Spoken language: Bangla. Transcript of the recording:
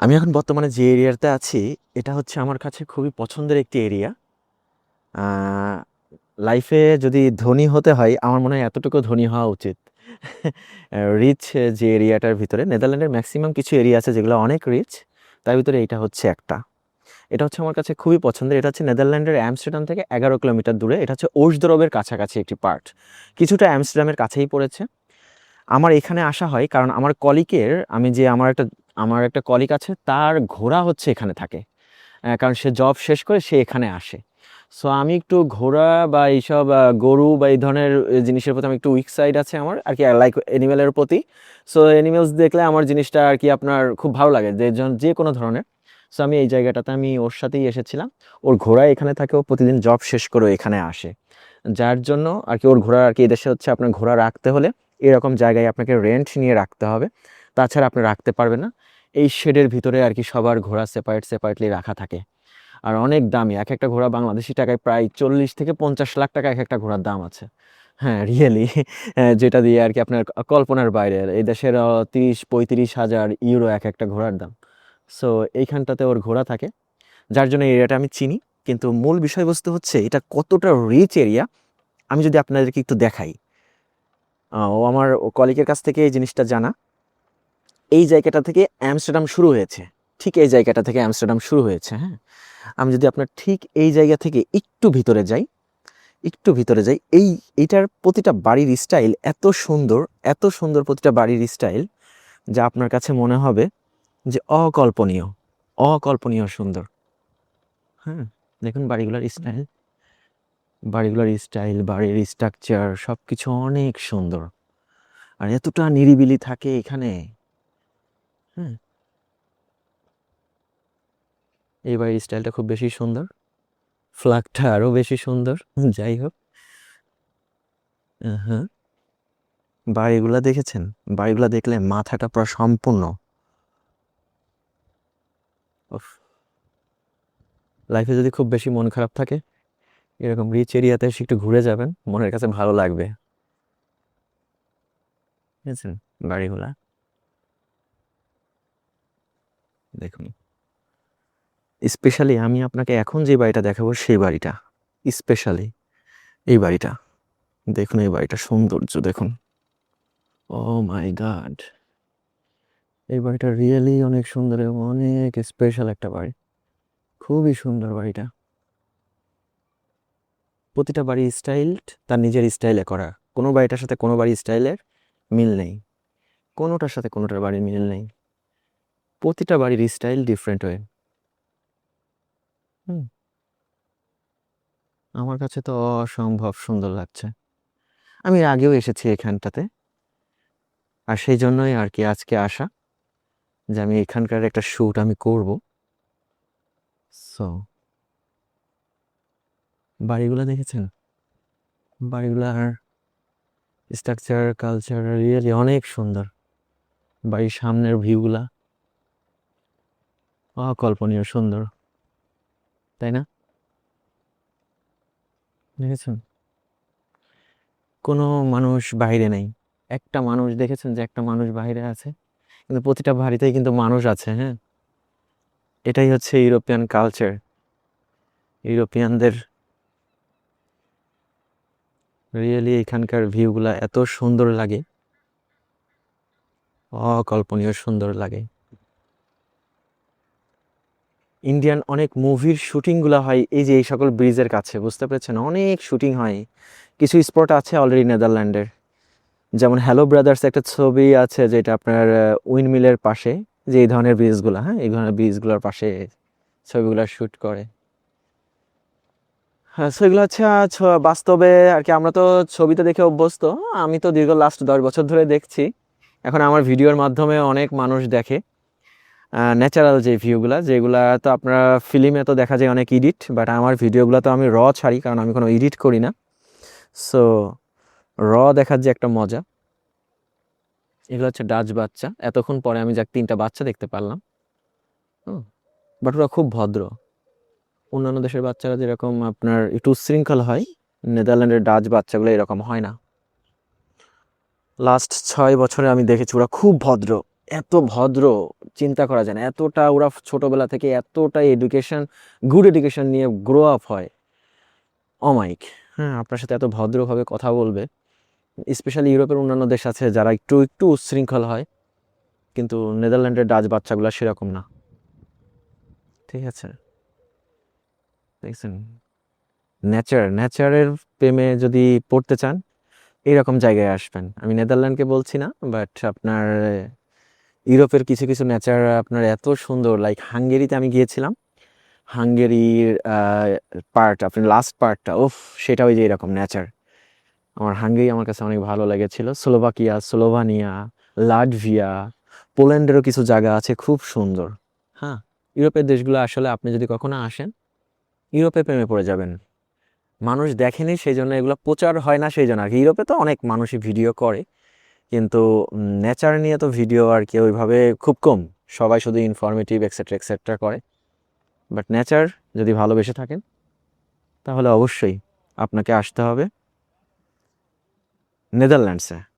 আমি এখন বর্তমানে যে এরিয়াতে আছি, এটা হচ্ছে আমার কাছে খুবই পছন্দের একটি এরিয়া। লাইফে যদি ধনী হতে হয়, আমার মনে হয় এতটুকু ধনী হওয়া উচিত। রিচ যে এরিয়াটার ভিতরে, নেদারল্যান্ডের ম্যাক্সিমাম কিছু এরিয়া আছে যেগুলো অনেক রিচ, তার ভিতরে এটা হচ্ছে একটা। এটা হচ্ছে আমার কাছে খুবই পছন্দের। এটা হচ্ছে নেদারল্যান্ডের অ্যামস্টারডাম থেকে 11 কিলোমিটার দূরে। এটা হচ্ছে ওসদরবের কাছাকাছি একটি পার্ট, কিছুটা অ্যামস্টারডামের কাছেই পড়েছে। আমার এখানে আসা হয় কারণ আমার কলিগের, আমি যে আমার একটা কলিগ আছে, তার ঘোড়া হচ্ছে এখানে থাকে। কারণ সে জব শেষ করে সে এখানে আসে। সো আমি একটু ঘোড়া বা এইসব গরু বা এই ধরনের জিনিসের প্রতি আমি একটু উইক সাইড আছে আমার আর কি, লাইক অ্যানিমেলের প্রতি। সো অ্যানিমেলস দেখলে আমার জিনিসটা আর কি আপনার খুব ভালো লাগে, যে কোনো ধরনের। সো আমি এই জায়গাটাতে আমি ওর সাথেই এসেছিলাম। ওর ঘোড়া এখানে থাকে, ও প্রতিদিন জব শেষ করে এখানে আসে। যার জন্য আর কি ওর ঘোড়া আর কি, এদেশে হচ্ছে আপনার ঘোড়া রাখতে হলে এরকম জায়গায় আপনাকে রেন্ট নিয়ে রাখতে হবে, তাছাড়া আপনি রাখতে পারবেন না। এই শেডের ভিতরে আর কি সবার ঘোড়া সেপারেটলি রাখা থাকে। আর অনেক দামি, এক একটা ঘোড়া বাংলাদেশি টাকায় প্রায় 40 থেকে 50 লাখ টাকা এক একটা ঘোড়ার দাম আছে। হ্যাঁ, রিয়েলি। যেটা দিয়ে আর কি আপনার কল্পনার বাইরে। এই দেশের 30-35 হাজার ইউরো এক একটা ঘোড়ার দাম। সো এইখানটাতে ওর ঘোড়া থাকে, যার জন্য এই এরিয়াটা আমি চিনি। কিন্তু মূল বিষয়বস্তু হচ্ছে এটা কতটা রিচ এরিয়া, আমি যদি আপনাদেরকে একটু দেখাই। ও আমার কলিগের কাছ থেকে এই জিনিসটা জানা। এই জায়গাটা থেকে অ্যামস্টারডাম শুরু হয়েছে, ঠিক এই জায়গাটা থেকে অ্যামস্টারডাম শুরু হয়েছে। হ্যাঁ, আমি যদি আপনার ঠিক এই জায়গা থেকে একটু ভিতরে যাই, এইটার প্রতিটা বাড়ির স্টাইল এত সুন্দর প্রতিটা বাড়ির স্টাইল, যা আপনার কাছে মনে হবে যে অকল্পনীয় সুন্দর। হ্যাঁ, দেখুন বাড়ির স্ট্রাকচার সব কিছু অনেক সুন্দর, আর এতটা নিরিবিলি থাকে এখানে। হ্যাঁ, এই বাড়ির স্টাইলটা খুব বেশি সুন্দর, ফ্ল্যাগটা আরও বেশি সুন্দর। যাই হোক, হ্যাঁ, বাড়িগুলা দেখেছেন? বাড়িগুলা দেখলে মাথাটা পুরো সম্পূর্ণ, লাইফে যদি খুব বেশি মন খারাপ থাকে, এরকম রিচ এরিয়াতে এসে একটু ঘুরে যাবেন, মনের কাছে ভালো লাগবে। বুঝেছেন? বাড়িগুলা দেখুন। স্পেশালি আমি আপনাকে এখন যে বাড়িটা দেখাবো, সেই বাড়িটা স্পেশালি এই বাড়িটা দেখুন। এই বাড়িটা সৌন্দর্য দেখুন। ও মাই গড, এই বাড়িটা রিয়েলি অনেক সুন্দর এবং অনেক স্পেশাল একটা বাড়ি। খুবই সুন্দর বাড়িটা। প্রতিটা বাড়ির স্টাইল তার নিজের স্টাইলে করা, কোনো বাড়িটার সাথে কোনো বাড়ির স্টাইলের মিল নেই, কোনোটার সাথে কোনোটার বাড়ির মিল নেই। প্রতিটা বাড়ির স্টাইল ডিফারেন্ট হয়ে। হুম, আমার কাছে তো অসম্ভব সুন্দর লাগছে। আমি এর আগেও এসেছি এখানটাতে, আর সেই জন্যই আর কি আজকে আসা, যে আমি এখানকার একটা শ্যুট আমি করব। সো বাড়িগুলো দেখেছেন? বাড়িগুলার স্ট্রাকচার কালচার রিয়েলি অনেক সুন্দর। বাড়ির সামনের ভিউগুলা অকল্পনীয় সুন্দর, তাই না? দেখেছেন? কোনো মানুষ বাইরে নেই। একটা মানুষ দেখেছেন যে একটা মানুষ বাইরে আছে? কিন্তু প্রতিটা বাড়িতেই কিন্তু মানুষ আছে। হ্যাঁ, এটাই হচ্ছে ইউরোপিয়ান কালচার। ইউরোপিয়ানদের রিয়েলি এখানকার ভিউগুলা এত সুন্দর লাগে, অকল্পনীয় সুন্দর লাগে। ইন্ডিয়ান অনেক মুভির শুটিংগুলো হয় এই যে এই সকল ব্রিজের কাছে, বুঝতে পেরেছেন? অনেক শুটিং হয়। কিছু স্পট আছে অলরেডি নেদারল্যান্ডের, যেমন হ্যালো ব্রাদার্স একটা ছবি আছে যেটা আপনার উইন্ডমিলের পাশে, যে এই ধরনের ব্রিজগুলো, হ্যাঁ, এই ধরনের ব্রিজগুলোর পাশে ছবিগুলো শ্যুট করে। হ্যাঁ, সেগুলো হচ্ছে বাস্তবে আর কি আমরা তো ছবিতে দেখে অভ্যস্ত। আমি তো দীর্ঘ লাস্ট 10 বছর ধরে দেখছি। এখন আমার ভিডিওর মাধ্যমে অনেক মানুষ দেখে ন্যাচারাল যে ভিউগুলা, যেগুলা তো আপনারা ফিল্মে তো দেখা যায় অনেক এডিট, বাট আমার ভিডিওগুলো তো আমি ছাড়ি, কারণ আমি কোনো এডিট করি না। সো দেখার যে একটা মজা, এগুলো হচ্ছে ডাচ বাচ্চা। এতক্ষণ পরে আমি যাক 3টা বাচ্চা দেখতে পারলাম। বাট ওরা খুব ভদ্র। অন্যান্য দেশের বাচ্চারা যেরকম আপনার একটু উচ্ছৃঙ্খল হয়, নেদারল্যান্ডের ডাচ বাচ্চাগুলো এরকম হয় না। লাস্ট 6 বছরে আমি দেখেছি ওরা খুব ভদ্র, এত ভদ্র, চিন্তা করা যায় না। এতটা ওরা ছোটবেলা থেকে এতটা এডুকেশন, গুড এডুকেশন নিয়ে গ্রো আপ হয়। অমায়িক। হ্যাঁ, আপনার সাথে এত ভদ্রভাবে কথা বলবে। স্পেশালি ইউরোপের অন্যান্য দেশ আছে যারা একটু একটু উচ্ছৃঙ্খল হয়, কিন্তু নেদারল্যান্ডের ডাচ বাচ্চাগুলো সেরকম না। ঠিক আছে, দেখছেন? নেচারের প্রেমে যদি পড়তে চান, এইরকম জায়গায় আসবেন। আমি নেদারল্যান্ডকে বলছি না, বাট আপনার ইউরোপের কিছু কিছু নেচার আপনার এত সুন্দর। লাইক হাঙ্গেরিতে আমি গিয়েছিলাম। হাঙ্গেরির পার্ট, আপনার লাস্ট পার্টটা, ওফ, সেটা ওই যে এরকম নেচার। হাঙ্গেরি আমার কাছে অনেক ভালো লেগেছিল। স্লোভাকিয়া, স্লোভানিয়া, লাটভিয়া, পোল্যান্ডেরও কিছু জায়গা আছে খুব সুন্দর। হ্যাঁ, ইউরোপের দেশগুলো আসলে আপনি যদি কখনো আসেন, ইউরোপে প্রেমে পড়ে যাবেন। মানুষ দেখেনি সেই জন্য এগুলো প্রচার হয় না, সেই জন্য আর কি। ইউরোপে তো অনেক মানুষই ভিডিও করে, কিন্তু নেচার নিয়ে তো ভিডিও আর কি ওইভাবে খুব কম। সবাই শুধু ইনফরমেটিভ এক্সেট্রা এক্সেট্রা করে। বাট নেচার যদি ভালোবেসে থাকেন, তাহলে অবশ্যই আপনাকে আসতে হবে নেদারল্যান্ডসে।